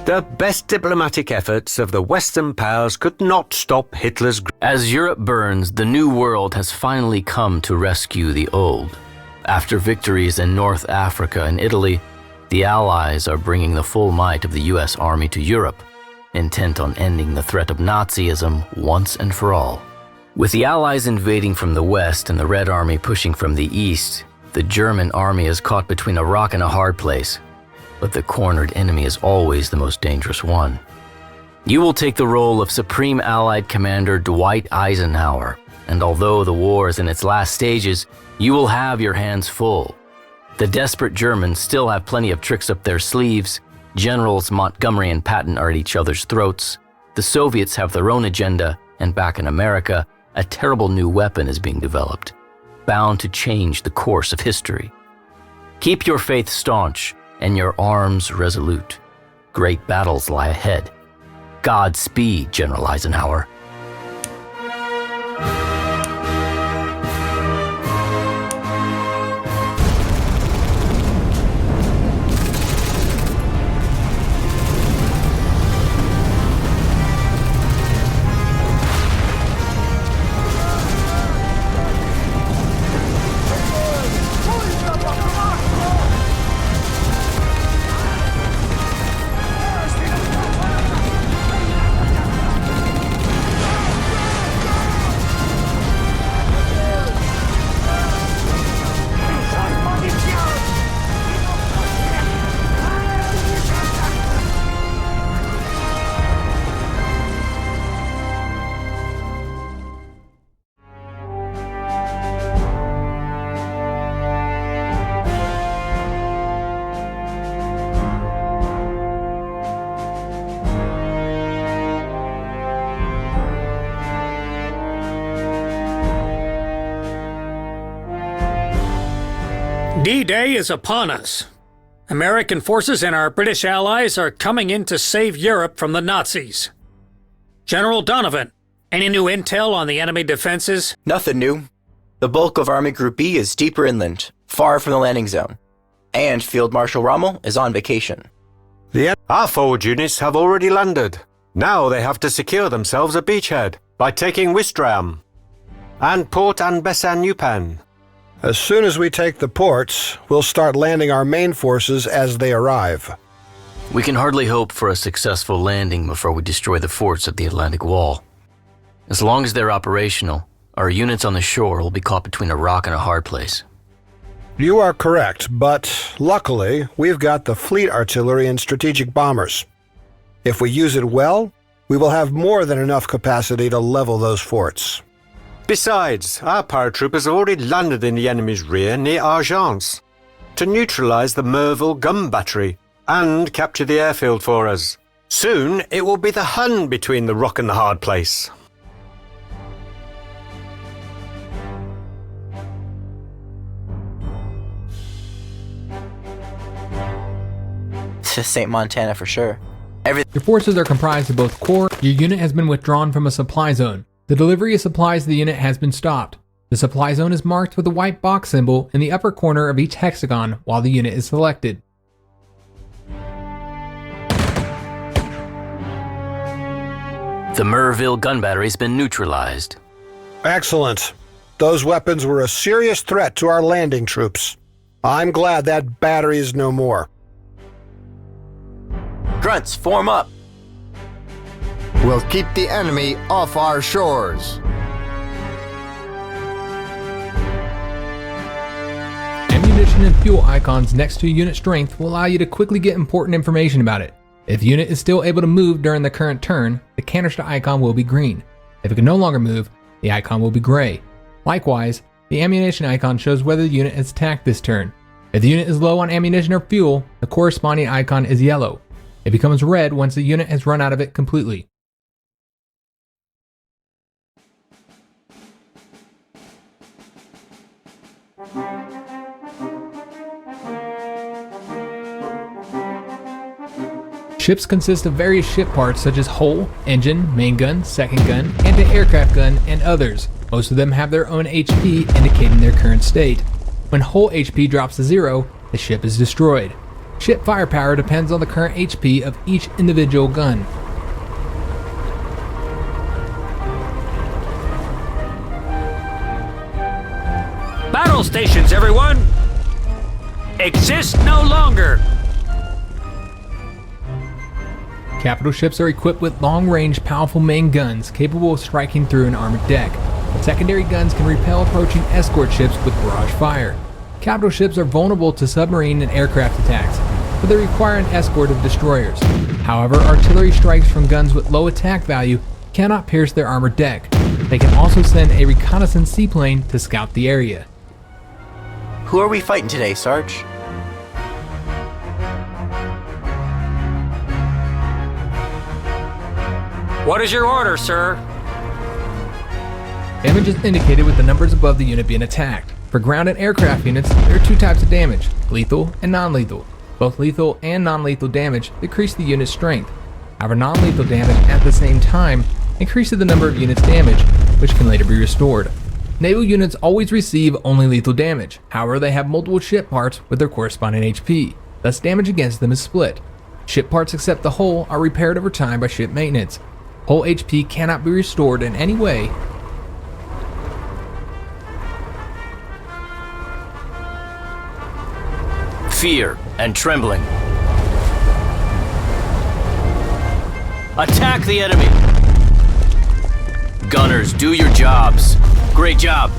The best diplomatic efforts of the Western powers could not stop Hitler's... As Europe burns, the New World has finally come to rescue the old. After victories in North Africa and Italy, the Allies are bringing the full might of the US Army to Europe, intent on ending the threat of Nazism once and for all. With the Allies invading from the west and the Red Army pushing from the east, the German army is caught between a rock and a hard place. But the cornered enemy is always the most dangerous one. You will take the role of Supreme Allied Commander Dwight Eisenhower, and although the war is in its last stages, you will have your hands full. The desperate Germans still have plenty of tricks up their sleeves. Generals Montgomery and Patton are at each other's throats. The Soviets have their own agenda, and back in America, a terrible new weapon is being developed, bound to change the course of history. Keep your faith staunch and your arms resolute. Great battles lie ahead. Godspeed, General Eisenhower. D-Day is upon us. American forces and our British allies are coming in to save Europe from the Nazis. General Donovan, any new intel on the enemy defenses? Nothing new. The bulk of Army Group B is deeper inland, far from the landing zone. And Field Marshal Rommel is on vacation. Our forward units have already landed. Now they have to secure themselves a beachhead by taking Ouistreham and Port and Bessin-Upan. As soon as we take the ports, we'll start landing our main forces as they arrive. We can hardly hope for a successful landing before we destroy the forts of the Atlantic Wall. As long as they're operational, our units on the shore will be caught between a rock and a hard place. You are correct, but luckily, we've got the fleet artillery and strategic bombers. If we use it well, we will have more than enough capacity to level those forts. Besides, our paratroopers have already landed in the enemy's rear near Argence to neutralize the Merville gun battery and capture the airfield for us. Soon, it will be the Hun between the rock and the hard place. St. Montana for sure. Your forces are comprised of both corps. Your unit has been withdrawn from a supply zone. The delivery of supplies to the unit has been stopped. The supply zone is marked with a white box symbol in the upper corner of each hexagon while the unit is selected. The Merville gun battery has been neutralized. Excellent. Those weapons were a serious threat to our landing troops. I'm glad that battery is no more. Grunts, form up. We'll keep the enemy off our shores. Ammunition and fuel icons next to unit strength will allow you to quickly get important information about it. If the unit is still able to move during the current turn, the canister icon will be green. If it can no longer move, the icon will be gray. Likewise, the ammunition icon shows whether the unit has attacked this turn. If the unit is low on ammunition or fuel, the corresponding icon is yellow. It becomes red once the unit has run out of it completely. Ships consist of various ship parts such as hull, engine, main gun, second gun, anti-aircraft gun, and others. Most of them have their own HP indicating their current state. When hull HP drops to 0, the ship is destroyed. Ship firepower depends on the current HP of each individual gun. Battle stations, everyone! Exist no longer! Capital ships are equipped with long-range, powerful main guns capable of striking through an armored deck. Secondary guns can repel approaching escort ships with barrage fire. Capital ships are vulnerable to submarine and aircraft attacks, but they require an escort of destroyers. However, artillery strikes from guns with low attack value cannot pierce their armored deck. They can also send a reconnaissance seaplane to scout the area. Who are we fighting today, Sarge? What is your order, sir? Damage is indicated with the numbers above the unit being attacked. For ground and aircraft units, there are two types of damage, lethal and non-lethal. Both lethal and non-lethal damage decrease the unit's strength. However, non-lethal damage at the same time increases the number of units damaged, which can later be restored. Naval units always receive only lethal damage. However, they have multiple ship parts with their corresponding HP. Thus, damage against them is split. Ship parts except the hull are repaired over time by ship maintenance. Hull HP cannot be restored in any way. Fear and trembling. Attack the enemy! Gunners, do your jobs. Great job!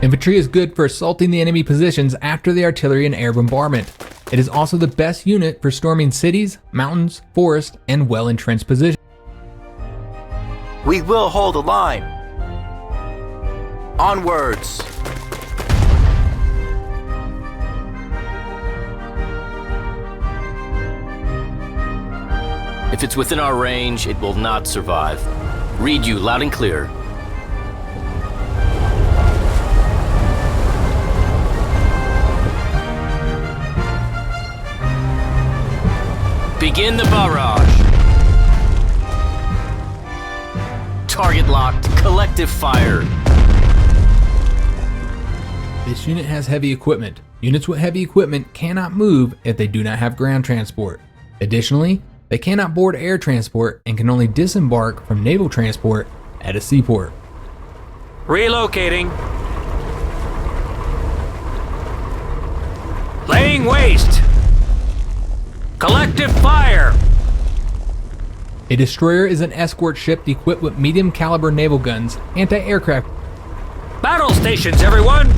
Infantry is good for assaulting the enemy positions after the artillery and air bombardment. It is also the best unit for storming cities, mountains, forests, and well-entrenched positions. We will hold the line. Onwards. If it's within our range, it will not survive. Read you loud and clear. Begin the barrage. Target locked. Collective fire. This unit has heavy equipment. Units with heavy equipment cannot move if they do not have ground transport. Additionally, they cannot board air transport and can only disembark from naval transport at a seaport. Relocating. Laying waste. Collective fire. A destroyer is an escort ship equipped with medium caliber naval guns, anti-aircraft. Battle stations, everyone!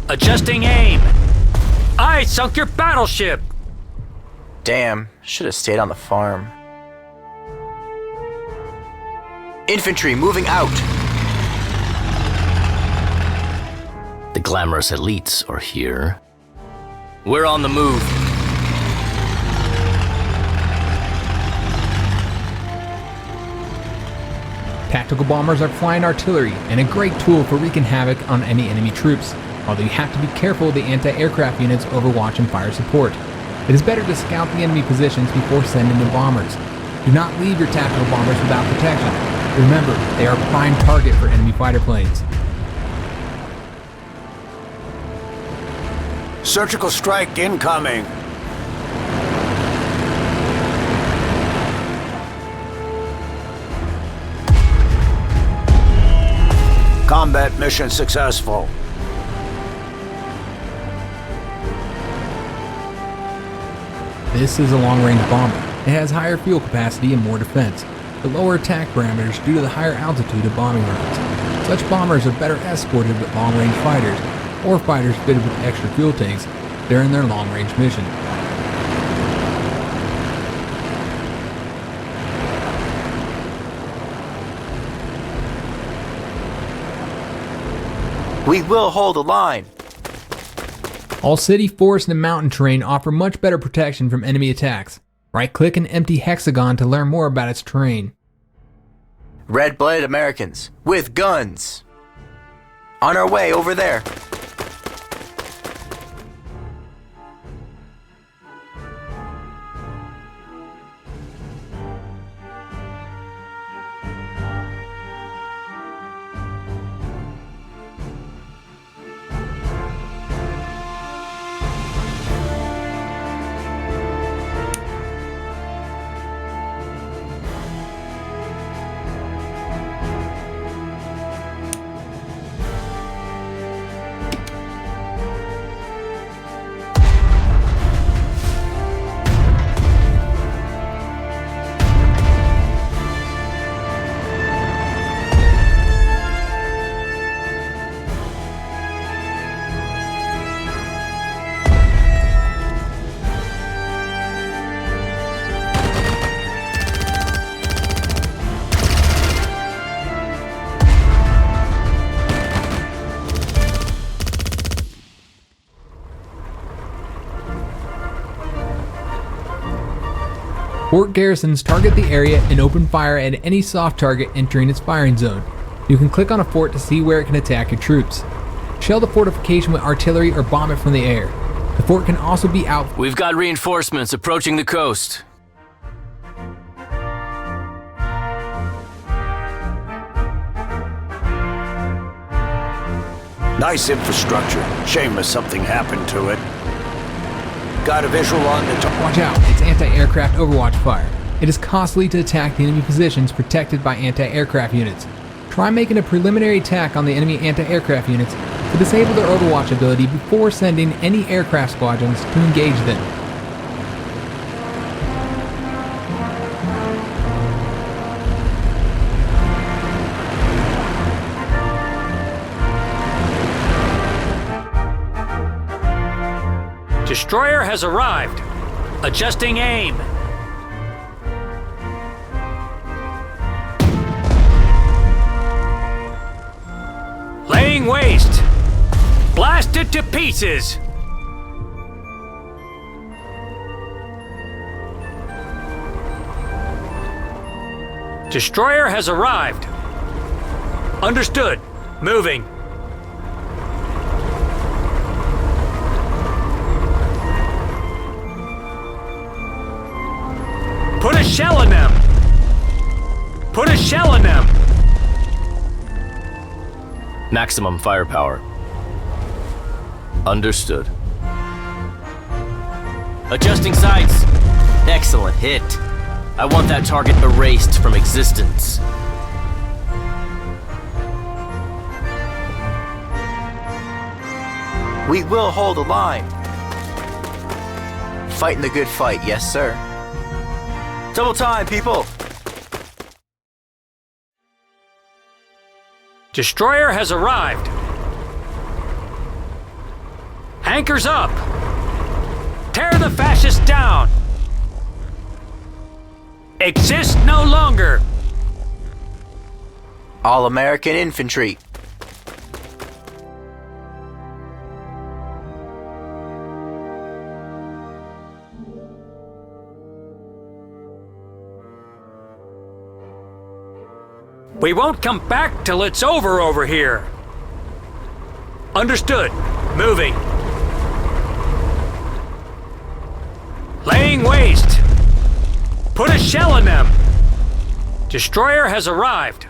Adjusting aim. I sunk your battleship. Damn, should have stayed on the farm. Infantry moving out. The glamorous elites are here. We're on the move. Tactical bombers are flying artillery and a great tool for wreaking havoc on any enemy troops, although you have to be careful of the anti-aircraft units overwatch and fire support. It is better to scout the enemy positions before sending the bombers. Do not leave your tactical bombers without protection. Remember, they are a prime target for enemy fighter planes. Surgical strike incoming. Combat mission successful. This is a long-range bomber. It has higher fuel capacity and more defense, but lower attack parameters due to the higher altitude of bombing runs. Such bombers are better escorted with long-range fighters, or fighters fitted with extra fuel tanks during their long-range mission. We will hold the line. All city, forest, and mountain terrain offer much better protection from enemy attacks. Right-click an empty hexagon to learn more about its terrain. Red-blooded Americans with guns. On our way over there. Fort garrisons target the area and open fire at any soft target entering its firing zone. You can click on a fort to see where it can attack your troops. Shell the fortification with artillery or bomb it from the air. The fort can also be out. We've got reinforcements approaching the coast. Nice infrastructure. Shame if something happened to it. Got a visual on the top. Watch out, it's anti-aircraft overwatch fire. It is costly to attack the enemy positions protected by anti-aircraft units. Try making a preliminary attack on the enemy anti-aircraft units to disable their overwatch ability before sending any aircraft squadrons to engage them. Destroyer has arrived. Adjusting aim. Laying waste. Blast it to pieces. Destroyer has arrived. Understood. Moving. Put a shell in them! Put a shell in them! Maximum firepower. Understood. Adjusting sights. Excellent hit. I want that target erased from existence. We will hold the line. Fighting the good fight, yes sir. Double time, people! Destroyer has arrived. Anchors up. Tear the fascists down. Exist no longer. All American infantry. We won't come back till it's over here. Understood. Moving. Laying waste. Put a shell in them. Destroyer has arrived.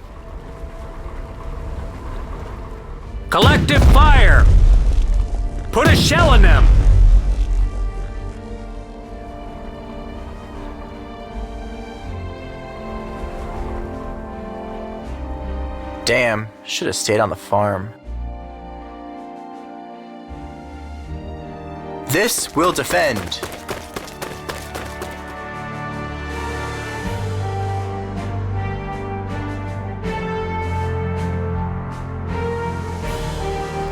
Collective fire. Put a shell in them. Damn, should have stayed on the farm. This will defend.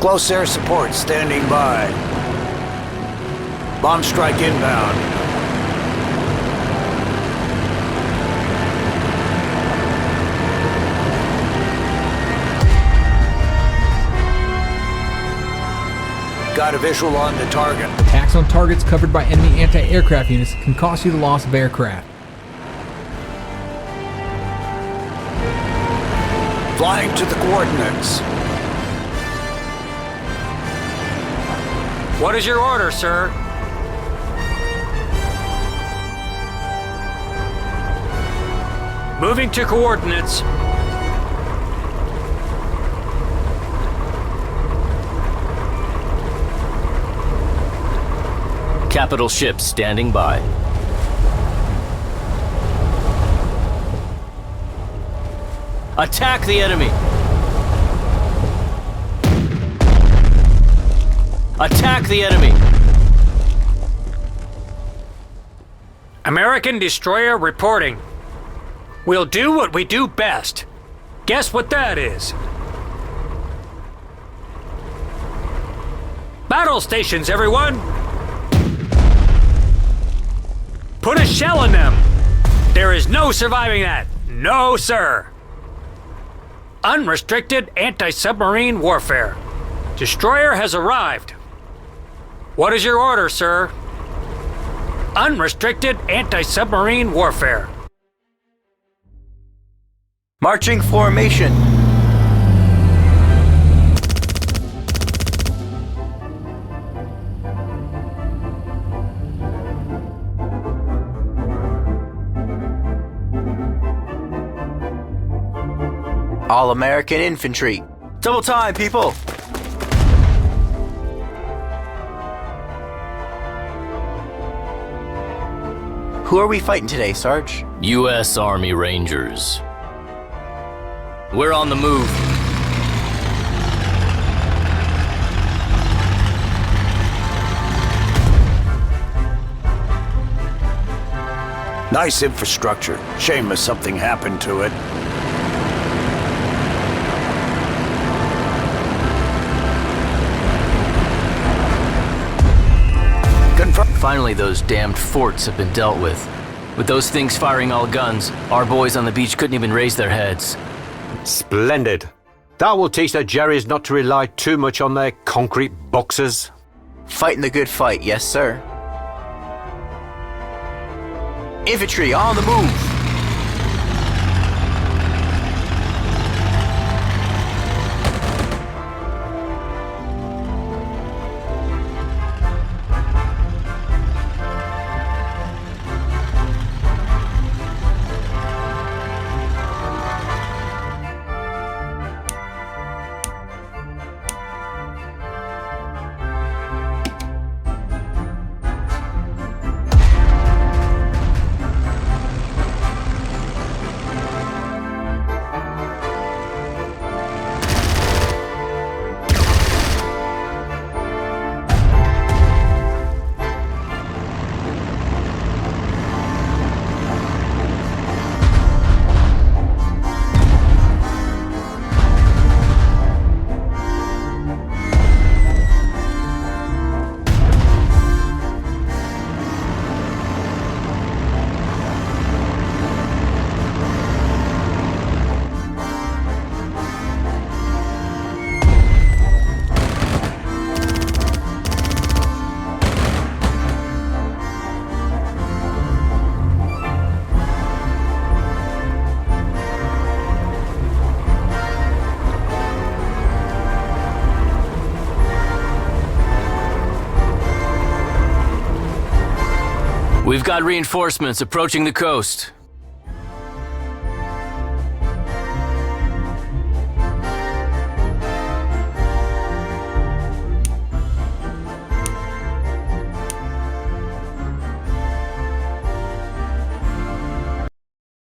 Close air support standing by. Bomb strike inbound. Got a visual on the target. Attacks on targets covered by enemy anti-aircraft units can cost you the loss of aircraft. Flying to the coordinates. What is your order, sir? Moving to coordinates. Capital ships standing by. Attack the enemy! Attack the enemy! American destroyer reporting. We'll do what we do best. Guess what that is? Battle stations, everyone! Put a shell in them! There is no surviving that. No, sir. Unrestricted anti-submarine warfare. Destroyer has arrived. What is your order, sir? unrestricted anti-submarine warfare. Marching formation. All American infantry. Double time, people! Who are we fighting today, Sarge? U.S. Army Rangers. We're on the move. Nice infrastructure. Shame if something happened to it. Finally, those damned forts have been dealt with. With those things firing all guns, our boys on the beach couldn't even raise their heads. Splendid. That will teach their Jerrys not to rely too much on their concrete boxes. Fighting the good fight, yes, sir. Infantry on the move! We've got reinforcements approaching the coast.